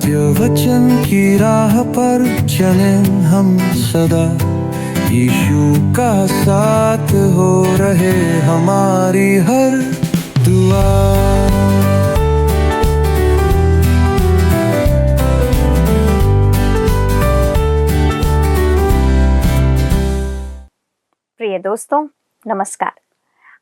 सत्य वचन की राह पर चलें हम सदा, यीशु का साथ हो रहे हमारी हर दुआ। प्रिय दोस्तों, नमस्कार।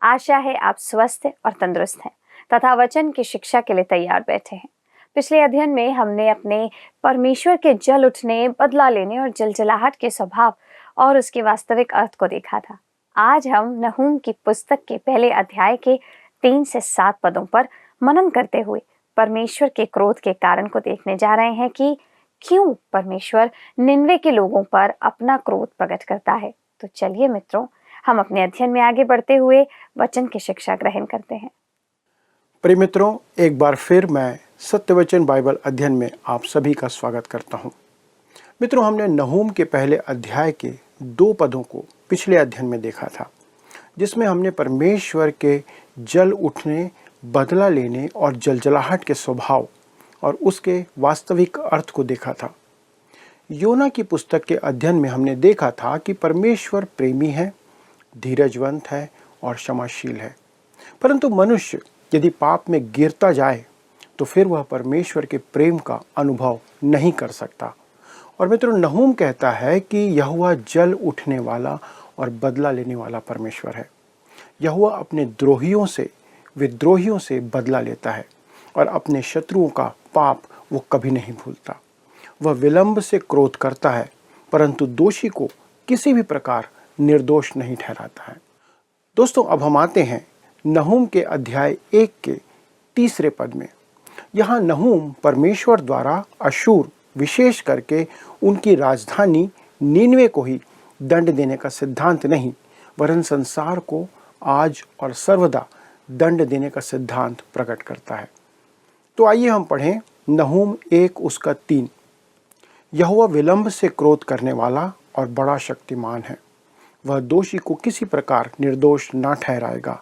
आशा है आप स्वस्थ और तंदुरुस्त हैं तथा वचन की शिक्षा के लिए तैयार बैठे हैं। पिछले अध्ययन में हमने अपने परमेश्वर के जल उठने, बदला लेने और जलजलाहट के स्वभाव और उसके वास्तविक अर्थ को देखा था। आज हम नहूम की पुस्तक के पहले अध्याय के 3 से 7 पदों पर मनन करते हुए परमेश्वर के क्रोध के कारण को देखने जा रहे हैं कि क्यों परमेश्वर निनवे के लोगों पर अपना क्रोध प्रकट करता है। तो चलिए मित्रों, हम अपने अध्ययन में आगे बढ़ते हुए वचन की शिक्षा ग्रहण करते हैं। प्रिय मित्रों, एक बार फिर मैं सत्यवचन बाइबल अध्ययन में आप सभी का स्वागत करता हूं। मित्रों, हमने नहूम के पहले अध्याय के 2 पदों को पिछले अध्ययन में देखा था, जिसमें हमने परमेश्वर के जल उठने, बदला लेने और जलजलाहट के स्वभाव और उसके वास्तविक अर्थ को देखा था। योना की पुस्तक के अध्ययन में हमने देखा था कि परमेश्वर प्रेमी है, धीरजवंत है और क्षमाशील है। परंतु मनुष्य यदि पाप में गिरता जाए तो फिर वह परमेश्वर के प्रेम का अनुभव नहीं कर सकता। और मित्रों, नहूम कहता है कि यहोवा जल उठने वाला और बदला लेने वाला परमेश्वर है। यहोवा अपने द्रोहियों से, विद्रोहियों से बदला लेता है और अपने शत्रुओं का पाप वो कभी नहीं भूलता। वह विलंब से क्रोध करता है, परंतु दोषी को किसी भी प्रकार निर्दोष नहीं ठहराता है। दोस्तों, अब हम आते हैं नहूम के अध्याय 1 के 3 पद में। यहाँ नहूम परमेश्वर द्वारा अशूर, विशेष करके उनकी राजधानी नीनवे को ही दंड देने का सिद्धांत नहीं, वरन संसार को आज और सर्वदा दंड देने का सिद्धांत प्रकट करता है। तो आइए हम पढ़ें नहूम 1 उसका 3। यहोवा विलंब से क्रोध करने वाला और बड़ा शक्तिमान है, वह दोषी को किसी प्रकार निर्दोष ना ठहराएगा।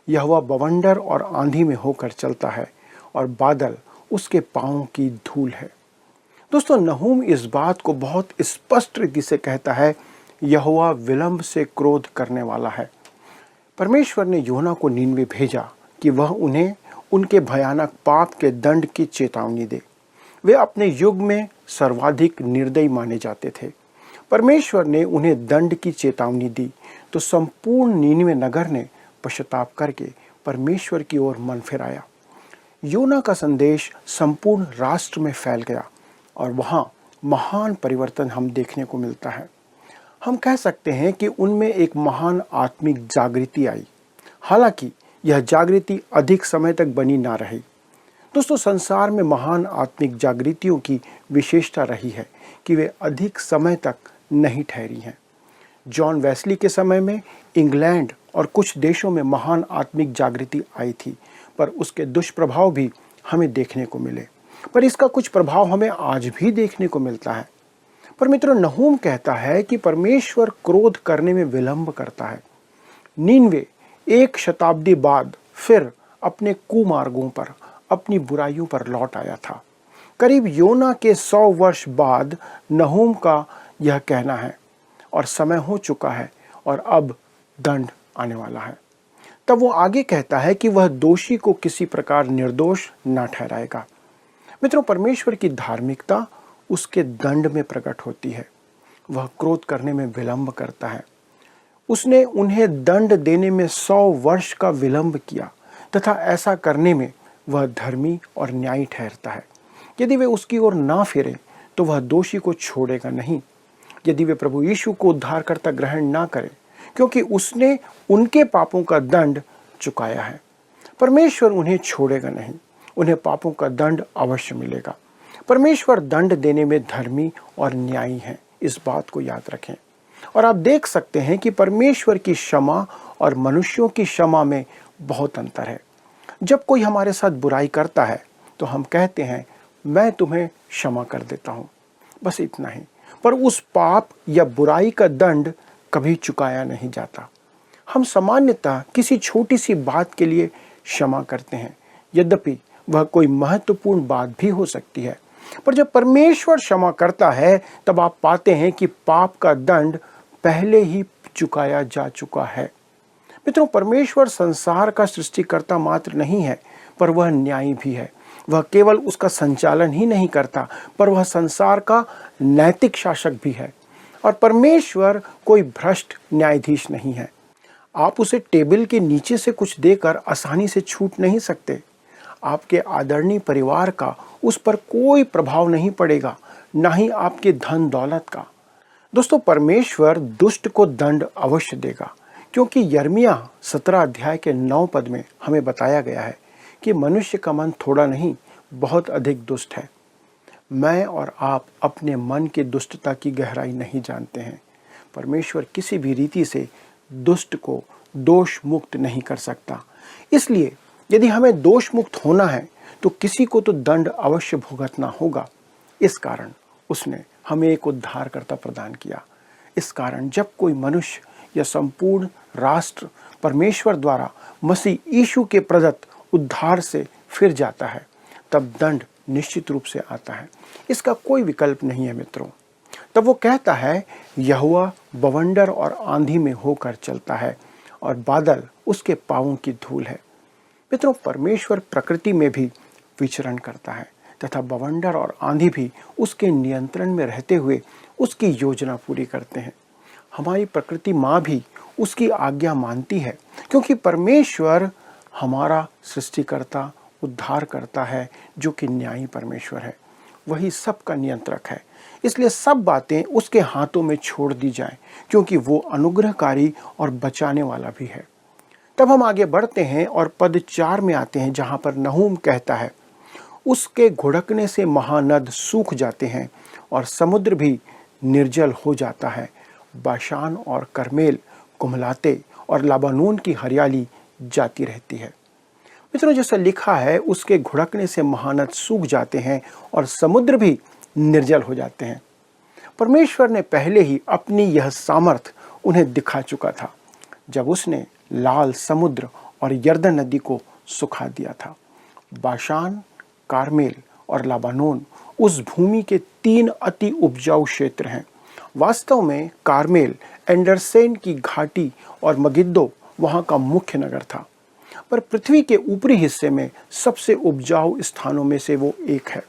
यहोवा बवंडर और आंधी में होकर चलता है और बादल उसके पांवों की धूल है। दोस्तों, नहूम इस बात को बहुत स्पष्ट रीति से कहता है, यहोवा विलंब से क्रोध करने वाला है। परमेश्वर ने योना को नीनवे भेजा कि वह उन्हें उनके भयानक पाप के दंड की चेतावनी दे। वे अपने युग में सर्वाधिक निर्दयी माने जाते थे। परमेश्वर ने उन्हें दंड की चेतावनी दी तो संपूर्ण नीनवे नगर ने पश्चाताप करके परमेश्वर की ओर मन फिराया। योना का संदेश संपूर्ण राष्ट्र में फैल गया और वहाँ महान परिवर्तन हम देखने को मिलता है। हम कह सकते हैं कि उनमें एक महान आत्मिक जागृति आई। हालांकि यह जागृति अधिक समय तक बनी ना रही। दोस्तों, संसार में महान आत्मिक जागृतियों की विशेषता रही है कि वे अधिक समय तक नहीं ठहरी हैं। जॉन वेस्ली के समय में इंग्लैंड और कुछ देशों में महान आत्मिक जागृति आई थी, पर उसके दुष्प्रभाव भी हमें देखने को मिले। पर इसका कुछ प्रभाव हमें आज भी देखने को मिलता है। पर मित्रों, नहूम कहता है कि परमेश्वर क्रोध करने में विलंब करता है। नीनवे 1 शताब्दी बाद फिर अपने कुमार्गों पर, अपनी बुराइयों पर लौट आया था। करीब योना के 100 वर्ष बाद नहूम का यह कहना है और समय हो चुका है और अब दंड आने वाला है। तब वो आगे कहता है कि वह दोषी को किसी प्रकार निर्दोष न ठहराएगा। मित्रों, परमेश्वर की धार्मिकता उसके दंड में प्रकट होती है। वह क्रोध करने में विलंब करता है। उसने उन्हें दंड देने में 100 वर्ष का विलंब किया तथा ऐसा करने में वह धर्मी और न्यायी ठहरता है। यदि वे उसकी ओर ना फिरें तो वह दोषी को छोड़ेगा नहीं। यदि वे प्रभु यीशु को उद्धारकर्ता ग्रहण ना करें, क्योंकि उसने उनके पापों का दंड चुकाया है, परमेश्वर उन्हें छोड़ेगा नहीं। उन्हें पापों का दंड अवश्य मिलेगा। परमेश्वर दंड देने में धर्मी और न्यायी है, इस बात को याद रखें। और आप देख सकते हैं कि परमेश्वर की क्षमा और मनुष्यों की क्षमा में बहुत अंतर है। जब कोई हमारे साथ बुराई करता है तो हम कहते हैं, मैं तुम्हें क्षमा कर देता हूँ, बस इतना ही। पर उस पाप या बुराई का दंड कभी चुकाया नहीं जाता। हम सामान्यतः किसी छोटी सी बात के लिए क्षमा करते हैं, यद्यपि वह कोई महत्वपूर्ण बात भी हो सकती है। पर जब परमेश्वर क्षमा करता है तब आप पाते हैं कि पाप का दंड पहले ही चुकाया जा चुका है। मित्रों, परमेश्वर संसार का सृष्टिकर्ता मात्र नहीं है, पर वह न्यायी भी है। वह केवल उसका संचालन ही नहीं करता, पर वह संसार का नैतिक शासक भी है। और परमेश्वर कोई भ्रष्ट न्यायाधीश नहीं है। आप उसे टेबल के नीचे से कुछ देकर आसानी से छूट नहीं सकते। आपके आदरणीय परिवार का उस पर कोई प्रभाव नहीं पड़ेगा, ना ही आपके धन दौलत का। दोस्तों, परमेश्वर दुष्ट को दंड अवश्य देगा, क्योंकि यिर्मयाह 17 अध्याय के 9 पद में हमें बताया गया है कि मनुष्य का मन थोड़ा नहीं, बहुत अधिक दुष्ट है। मैं और आप अपने मन की दुष्टता की गहराई नहीं जानते हैं। परमेश्वर किसी भी रीति से दुष्ट को दोष मुक्त नहीं कर सकता। इसलिए यदि हमें दोष मुक्त होना है तो किसी को तो दंड अवश्य भुगतना होगा। इस कारण उसने हमें एक उद्धारकर्ता प्रदान किया। इस कारण जब कोई मनुष्य या संपूर्ण राष्ट्र परमेश्वर द्वारा मसीह यीशु के प्रदत्त उद्धार से फिर जाता है, तब दंड निश्चित रूप से आता है। इसका कोई विकल्प नहीं है मित्रों। तब वो कहता है, यहोवा बवंडर और आंधी में होकर चलता है और बादल उसके पांवों की धूल है। मित्रों, परमेश्वर प्रकृति में भी विचरण करता है तथा बवंडर और आंधी भी उसके नियंत्रण में रहते हुए उसकी योजना पूरी करते हैं। हमारी प्रकृति माँ भी उसकी आज्ञा मानती है, क्योंकि परमेश्वर हमारा सृष्टिकर्ता उद्धार करता है, जो कि न्यायी परमेश्वर है। वही सबका नियंत्रक है। इसलिए सब बातें उसके हाथों में छोड़ दी जाएं, क्योंकि वो अनुग्रहकारी और बचाने वाला भी है। तब हम आगे बढ़ते हैं और पद 4 में आते हैं, जहां पर नहूम कहता है, उसके घुड़कने से महानद सूख जाते हैं और समुद्र भी निर्जल हो जाता है। बाशान और करमेल कुम्हलाते और लबानोन की हरियाली जाती रहती है। मित्रों, जैसा लिखा है, उसके घुड़कने से महानद सूख जाते हैं और समुद्र भी निर्जल हो जाते हैं। परमेश्वर ने पहले ही अपनी यह सामर्थ उन्हें दिखा चुका था, जब उसने लाल समुद्र और यरदन नदी को सुखा दिया था। बाशान, कार्मेल और लबानोन उस भूमि के 3 अति उपजाऊ क्षेत्र हैं। वास्तव में कार्मेल एंडरसेन की घाटी और मगिद्दो वहां का मुख्य नगर था, पर पृथ्वी के ऊपरी हिस्से में सबसे उपजाऊ स्थानों में से वो एक है।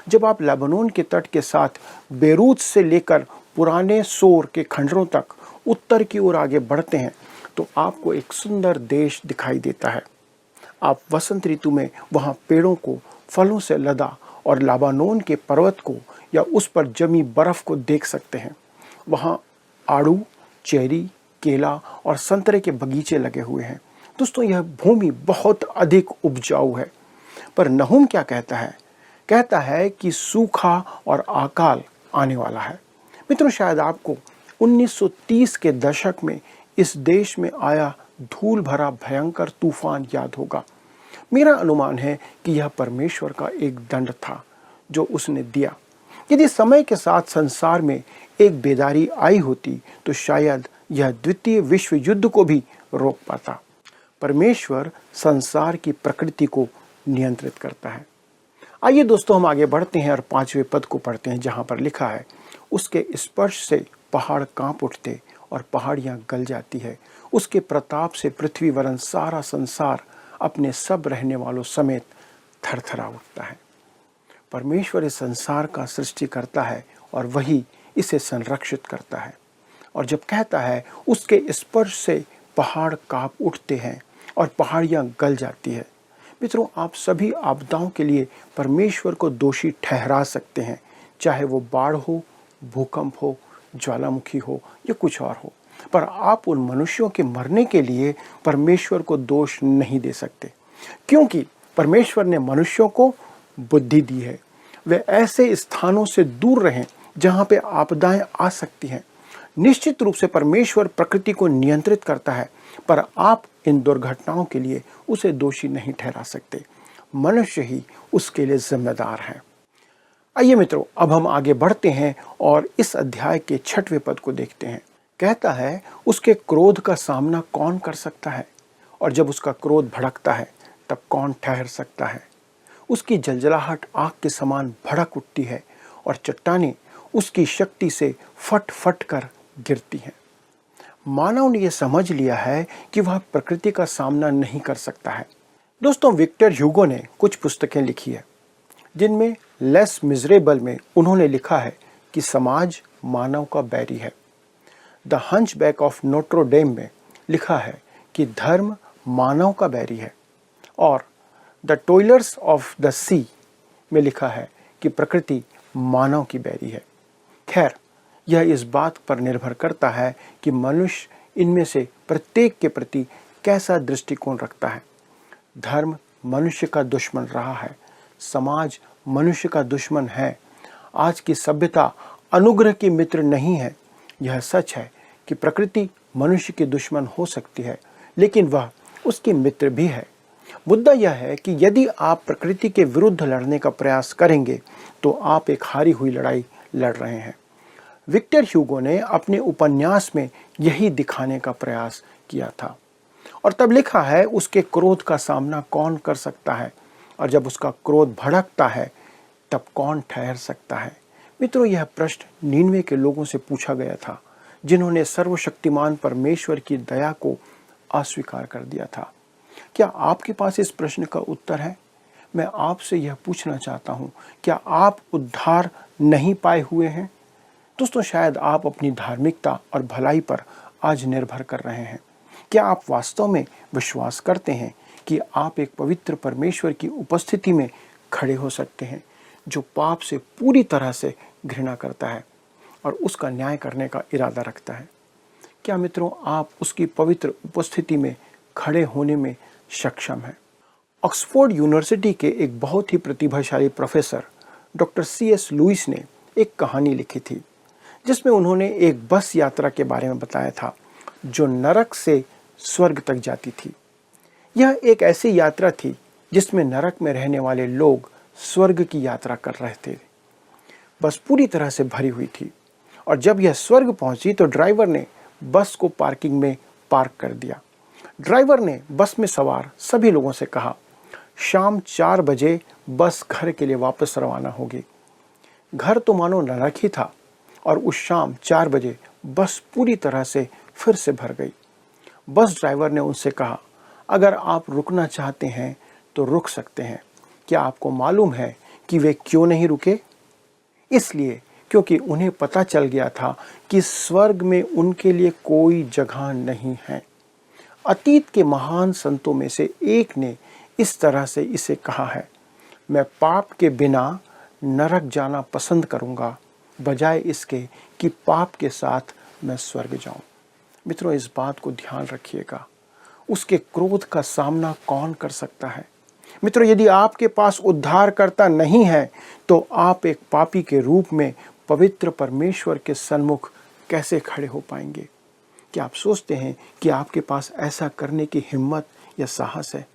जब आप लेबनान के तट के साथ बेरूत से लेकर पुराने सोर के खंडरों तक उत्तर की ओर आगे बढ़ते हैं, तो आपको एक सुंदर देश दिखाई देता है। आप वसंत ऋतु में वहाँ पेड़ों को फलों से लदा और लेबनान के पर्वत को या उस पर जमी बर्फ को देख सकते हैं। वहाँ आड़ू, चेरी, केला और संतरे के बगीचे लगे हुए हैं। दोस्तों, यह भूमि बहुत अधिक उपजाऊ है। पर नहूम क्या कहता है? कहता है कि सूखा और अकाल आने वाला है। मित्रों, शायद आपको 1930 के दशक में इस देश में आया धूल भरा भयंकर तूफान याद होगा। मेरा अनुमान है कि यह परमेश्वर का एक दंड था जो उसने दिया। यदि समय के साथ संसार में एक बेदारी आई होती तो शायद यह द्वितीय विश्व युद्ध को भी रोक पाता। परमेश्वर संसार की प्रकृति को नियंत्रित करता है। आइए दोस्तों, हम आगे बढ़ते हैं और 5वें पद को पढ़ते हैं, जहां पर लिखा है, उसके स्पर्श से पहाड़ कांप उठते और पहाड़ियां गल जाती है। उसके प्रताप से पृथ्वी वरन सारा संसार अपने सब रहने वालों समेत थरथरा उठता है। परमेश्वर इस संसार का सृष्टि करता है और वही इसे संरक्षित करता है। और जब कहता है उसके स्पर्श से पहाड़ कांप उठते हैं और पहाड़ियां गल जाती है, मित्रों, आप सभी आपदाओं के लिए परमेश्वर को दोषी ठहरा सकते हैं, चाहे वो बाढ़ हो, भूकंप हो, ज्वालामुखी हो या कुछ और हो। पर आप उन मनुष्यों के मरने के लिए परमेश्वर को दोष नहीं दे सकते, क्योंकि परमेश्वर ने मनुष्यों को बुद्धि दी है। वे ऐसे स्थानों से दूर रहें जहां पे आपदाएं आ सकती हैं। निश्चित रूप से परमेश्वर प्रकृति को नियंत्रित करता है, पर आप इन दुर्घटनाओं के लिए उसे दोषी नहीं ठहरा सकते। मनुष्य ही उसके लिए जिम्मेदार है। आइए मित्रों, अब हम आगे बढ़ते हैं और इस अध्याय के 6वें पद को देखते हैं। कहता है, उसके क्रोध का सामना कौन कर सकता है? और जब उसका क्रोध भड़कता है तब कौन ठहर सकता है? उसकी जलजलाहट आग के समान भड़क उठती है और चट्टानें उसकी शक्ति से फट फट कर गिरती हैं। मानव ने यह समझ लिया है कि वह प्रकृति का सामना नहीं कर सकता है। दोस्तों, विक्टर ह्यूगो ने कुछ पुस्तकें लिखी है जिनमें लेस मिजरेबल में उन्होंने लिखा है कि समाज मानव का बैरी है। द हंचबैक ऑफ नोट्रो डेम में लिखा है कि धर्म मानव का बैरी है, और द टॉयलर्स ऑफ द सी में लिखा है कि प्रकृति मानव की बैरी है। खैर, यह इस बात पर निर्भर करता है कि मनुष्य इनमें से प्रत्येक के प्रति कैसा दृष्टिकोण रखता है। धर्म मनुष्य का दुश्मन रहा है, समाज मनुष्य का दुश्मन है। आज की सभ्यता अनुग्रह की मित्र नहीं है। यह सच है कि प्रकृति मनुष्य की दुश्मन हो सकती है, लेकिन वह उसकी मित्र भी है। मुद्दा यह है कि यदि आप प्रकृति के विरुद्ध लड़ने का प्रयास करेंगे तो आप एक हारी हुई लड़ाई लड़ रहे हैं। विक्टर ह्यूगो ने अपने उपन्यास में यही दिखाने का प्रयास किया था, और तब लिखा है, उसके क्रोध का सामना कौन कर सकता है, और जब उसका क्रोध भड़कता है तब कौन ठहर सकता है। मित्रों, यह प्रश्न नीनवे के लोगों से पूछा गया था जिन्होंने सर्वशक्तिमान परमेश्वर की दया को अस्वीकार कर दिया था। क्या आपके पास इस प्रश्न का उत्तर है? मैं आपसे यह पूछना चाहता हूं, क्या आप उद्धार नहीं पाए हुए हैं? दोस्तों, शायद आप अपनी धार्मिकता और भलाई पर आज निर्भर कर रहे हैं। क्या आप वास्तव में विश्वास करते हैं कि आप एक पवित्र परमेश्वर की उपस्थिति में खड़े हो सकते हैं, जो पाप से पूरी तरह से घृणा करता है और उसका न्याय करने का इरादा रखता है? क्या मित्रों, आप उसकी पवित्र उपस्थिति में खड़े होने में सक्षम हैं? ऑक्सफोर्ड यूनिवर्सिटी के एक बहुत ही प्रतिभाशाली प्रोफेसर डॉक्टर C.S. लुइस ने एक कहानी लिखी थी जिसमें उन्होंने एक बस यात्रा के बारे में बताया था जो नरक से स्वर्ग तक जाती थी। यह एक ऐसी यात्रा थी जिसमें नरक में रहने वाले लोग स्वर्ग की यात्रा कर रहे थे। बस पूरी तरह से भरी हुई थी, और जब यह स्वर्ग पहुंची तो ड्राइवर ने बस को पार्किंग में पार्क कर दिया। ड्राइवर ने बस में सवार सभी लोगों से कहा, शाम 4 बजे बस घर के लिए वापस रवाना होगी। घर तो मानो नरक ही था, और उस शाम 4 बजे बस पूरी तरह से फिर से भर गई। बस ड्राइवर ने उनसे कहा, अगर आप रुकना चाहते हैं तो रुक सकते हैं। क्या आपको मालूम है कि वे क्यों नहीं रुके? इसलिए क्योंकि उन्हें पता चल गया था कि स्वर्ग में उनके लिए कोई जगह नहीं है। अतीत के महान संतों में से एक ने इस तरह से इसे कहा है, मैं पाप के बिना नरक जाना पसंद करूंगा बजाय इसके कि पाप के साथ मैं स्वर्ग जाऊं। मित्रों, इस बात को ध्यान रखिएगा, उसके क्रोध का सामना कौन कर सकता है? मित्रों, यदि आपके पास उद्धारकर्ता नहीं है तो आप एक पापी के रूप में पवित्र परमेश्वर के सन्मुख कैसे खड़े हो पाएंगे? क्या आप सोचते हैं कि आपके पास ऐसा करने की हिम्मत या साहस है?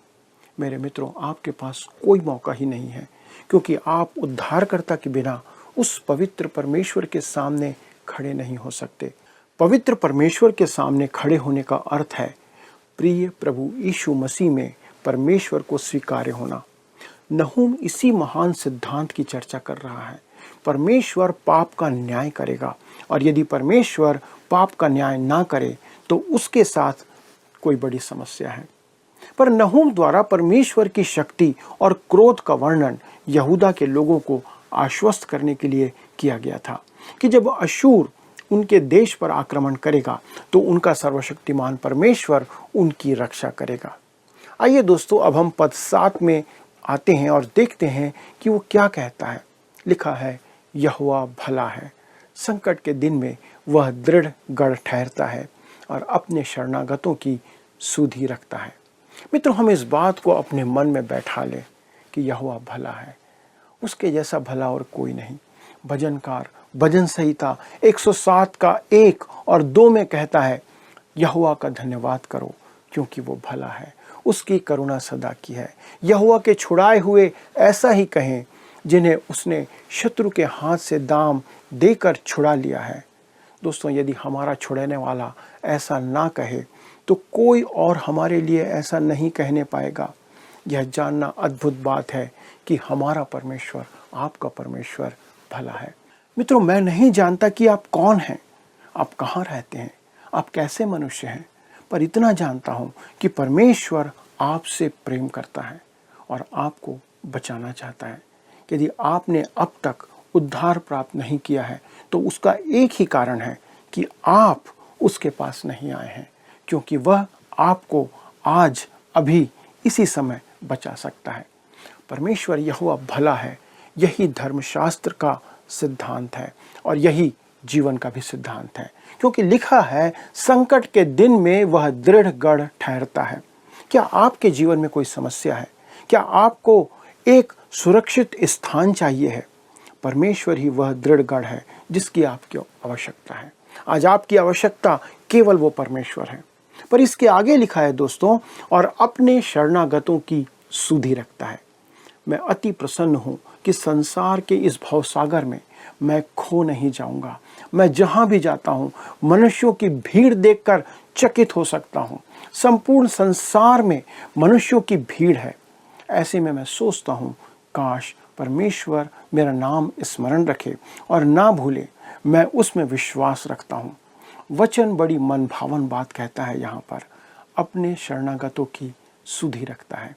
मेरे मित्रों, आपके पास कोई मौका ही नहीं है, क्योंकि आप उद्धारकर्ता के बिना उस पवित्र परमेश्वर के सामने खड़े नहीं हो सकते। पवित्र परमेश्वर के सामने खड़े होने का अर्थ है प्रिय प्रभु यीशु मसीह में परमेश्वर को स्वीकार्य होना। नहूम इसी महान सिद्धांत की चर्चा कर रहा है। परमेश्वर पाप का न्याय करेगा, और यदि परमेश्वर पाप का न्याय ना करे तो उसके साथ कोई बड़ी समस्या है। पर नहूम द्वारा परमेश्वर की शक्ति और क्रोध का वर्णन यहूदा के लोगों को आश्वस्त करने के लिए किया गया था कि जब अशूर उनके देश पर आक्रमण करेगा तो उनका सर्वशक्तिमान परमेश्वर उनकी रक्षा करेगा। आइए दोस्तों, अब हम पद 7 में आते हैं और देखते हैं कि वो क्या कहता है। लिखा है, यहोवा भला है, संकट के दिन में वह दृढ़ गढ़ ठहरता है और अपने शरणागतों की सुधि रखता है। मित्रों, हम इस बात को अपने मन में बैठा लें कि यहोवा भला है, उसके जैसा भला और कोई नहीं। भजनकार भजन संहिता 107 का 1 और 2 में कहता है, यहोवा का धन्यवाद करो क्योंकि वो भला है, उसकी करुणा सदा की है। यहोवा के छुड़ाए हुए ऐसा ही कहें जिन्हें उसने शत्रु के हाथ से दाम देकर छुड़ा लिया है। दोस्तों, यदि हमारा छुड़ाने वाला ऐसा ना कहे तो कोई और हमारे लिए ऐसा नहीं कहने पाएगा। यह जानना अद्भुत बात है कि हमारा परमेश्वर, आपका परमेश्वर भला है। मित्रों, मैं नहीं जानता कि आप कौन हैं, आप कहाँ रहते हैं, आप कैसे मनुष्य हैं, पर इतना जानता हूँ कि परमेश्वर आपसे प्रेम करता है और आपको बचाना चाहता है। यदि आपने अब तक उद्धार प्राप्त नहीं किया है तो उसका एक ही कारण है कि आप उसके पास नहीं आए हैं, क्योंकि वह आपको आज अभी इसी समय बचा सकता है। परमेश्वर यहोवा भला है, यही धर्मशास्त्र का सिद्धांत है और यही जीवन का भी सिद्धांत है, क्योंकि लिखा है संकट के दिन में वह दृढ़ गढ़ ठहरता है। क्या आपके जीवन में कोई समस्या है? क्या आपको एक सुरक्षित स्थान चाहिए है? परमेश्वर ही वह दृढ़ गढ़ है जिसकी आपकी आवश्यकता है। आज आपकी आवश्यकता केवल वो परमेश्वर है। पर इसके आगे लिखा है दोस्तों, और अपने शरणागतों की सुधि रखता है। मैं अति प्रसन्न हूँ कि संसार के इस भवसागर में मैं खो नहीं जाऊंगा। मैं जहाँ भी जाता हूँ मनुष्यों की भीड़ देखकर चकित हो सकता हूँ। संपूर्ण संसार में मनुष्यों की भीड़ है। ऐसे में मैं सोचता हूँ, काश परमेश्वर मेरा नाम स्मरण रखे और ना भूले। मैं उसमें विश्वास रखता हूँ। वचन बड़ी मनभावन बात कहता है यहाँ पर, अपने शरणागतों की सुधि रखता है।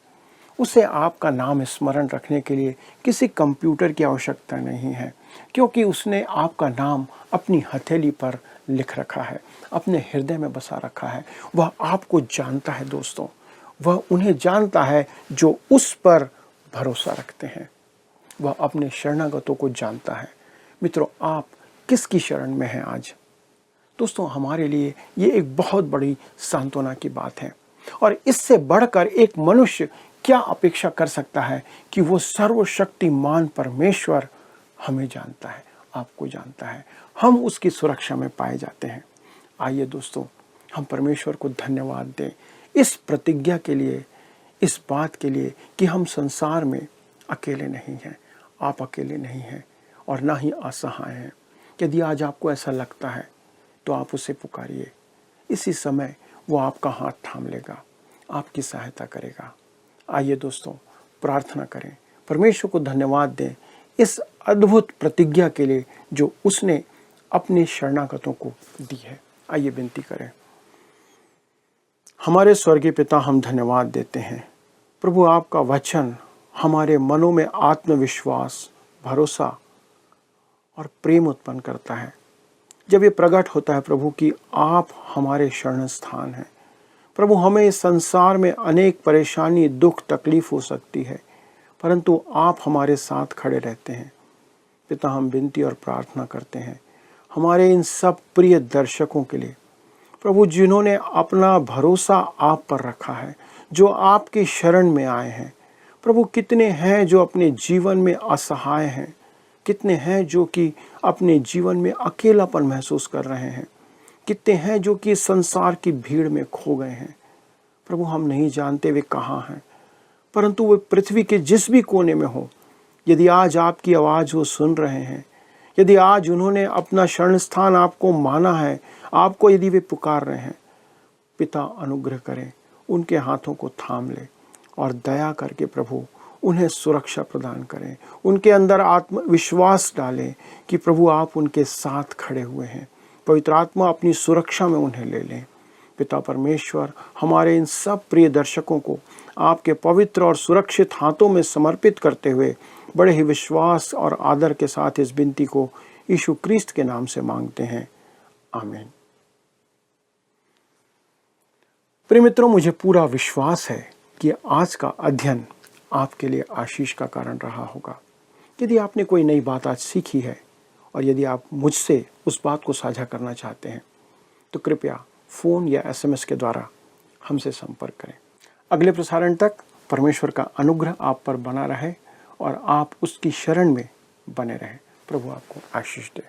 उसे आपका नाम स्मरण रखने के लिए किसी कंप्यूटर की आवश्यकता नहीं है, क्योंकि उसने आपका नाम अपनी हथेली पर लिख रखा है, अपने हृदय में बसा रखा है। वह आपको जानता है दोस्तों, वह उन्हें जानता है जो उस पर भरोसा रखते हैं। वह अपने शरणागतों को जानता है। मित्रों, आप किसकी शरण में हैं आज? दोस्तों, हमारे लिए ये एक बहुत बड़ी सांत्वना की बात है। और इससे बढ़कर एक मनुष्य क्या अपेक्षा कर सकता है कि वो सर्वशक्तिमान परमेश्वर हमें जानता है, आपको जानता है, हम उसकी सुरक्षा में पाए जाते हैं। आइए दोस्तों, हम परमेश्वर को धन्यवाद दें इस प्रतिज्ञा के लिए, इस बात के लिए कि हम संसार में अकेले नहीं हैं, आप अकेले नहीं हैं और ना ही असहाय हैं। यदि आज आपको ऐसा लगता है तो आप उसे पुकारिए। इसी समय वो आपका हाथ थाम लेगा, आपकी सहायता करेगा। आइए दोस्तों, प्रार्थना करें, परमेश्वर को धन्यवाद दें इस अद्भुत प्रतिज्ञा के लिए जो उसने अपने शरणागतों को दी है। आइए विनती करें। हमारे स्वर्गीय पिता, हम धन्यवाद देते हैं प्रभु, आपका वचन हमारे मनों में आत्मविश्वास, भरोसा और प्रेम उत्पन्न करता है। जब ये प्रकट होता है प्रभु कि आप हमारे शरण स्थान हैं। प्रभु, हमें इस संसार में अनेक परेशानी, दुख, तकलीफ हो सकती है, परंतु आप हमारे साथ खड़े रहते हैं। पिता, हम विनती और प्रार्थना करते हैं हमारे इन सब प्रिय दर्शकों के लिए प्रभु, जिन्होंने अपना भरोसा आप पर रखा है, जो आपकी शरण में आए हैं। प्रभु, कितने हैं जो अपने जीवन में असहाय हैं, कितने हैं जो कि अपने जीवन में अकेलापन महसूस कर रहे हैं, कितने हैं जो कि संसार की भीड़ में खो गए हैं। प्रभु, हम नहीं जानते वे कहाँ हैं, परंतु वे पृथ्वी के जिस भी कोने में हो, यदि आज आपकी आवाज़ वो सुन रहे हैं, यदि आज उन्होंने अपना शरण स्थान आपको माना है, आपको यदि वे पुकार रहे हैं, पिता अनुग्रह करें, उनके हाथों को थाम ले और दया करके प्रभु उन्हें सुरक्षा प्रदान करें, उनके अंदर आत्मविश्वास डालें कि प्रभु आप उनके साथ खड़े हुए हैं। पवित्र आत्मा अपनी सुरक्षा में उन्हें ले लें। पिता परमेश्वर, हमारे इन सब प्रिय दर्शकों को आपके पवित्र और सुरक्षित हाथों में समर्पित करते हुए बड़े ही विश्वास और आदर के साथ इस विनती को यीशु क्रिस्त के नाम से मांगते हैं, आमीन। प्रिय मित्रों, मुझे पूरा विश्वास है कि आज का अध्ययन आपके लिए आशीष का कारण रहा होगा। यदि आपने कोई नई बात आज सीखी है और यदि आप मुझसे उस बात को साझा करना चाहते हैं तो कृपया फ़ोन या SMS के द्वारा हमसे संपर्क करें। अगले प्रसारण तक परमेश्वर का अनुग्रह आप पर बना रहे और आप उसकी शरण में बने रहें। प्रभु आपको आशीष दे।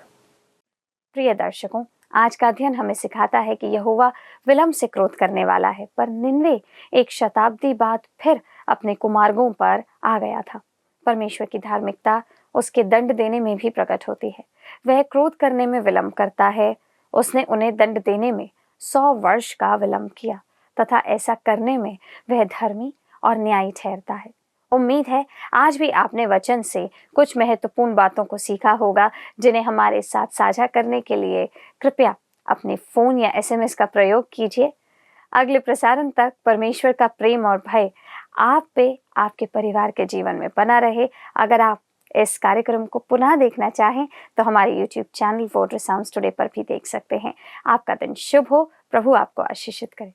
प्रिय दर्शकों, आज का अध्ययन हमें सिखाता है कि यहोवा विलंब से क्रोध करने वाला है, पर निन्वे एक शताब्दी बाद फिर अपने कुमार्गों पर आ गया था। परमेश्वर की धार्मिकता उसके दंड देने में भी प्रकट होती है। वह क्रोध करने में विलंब करता है। उसने उन्हें दंड देने में 100 वर्ष का विलंब किया तथा ऐसा करने में वह धर्मी और न्यायी ठहरता है। उम्मीद है आज भी आपने वचन से कुछ महत्वपूर्ण बातों को सीखा होगा, जिन्हें हमारे साथ साझा करने के लिए कृपया अपने फ़ोन या SMS का प्रयोग कीजिए। अगले प्रसारण तक परमेश्वर का प्रेम और भय आप पे, आपके परिवार के जीवन में बना रहे। अगर आप इस कार्यक्रम को पुनः देखना चाहें तो हमारे YouTube channel water sounds today पर भी देख सकते हैं। आपका दिन शुभ हो। प्रभु आपको आशीषित करे।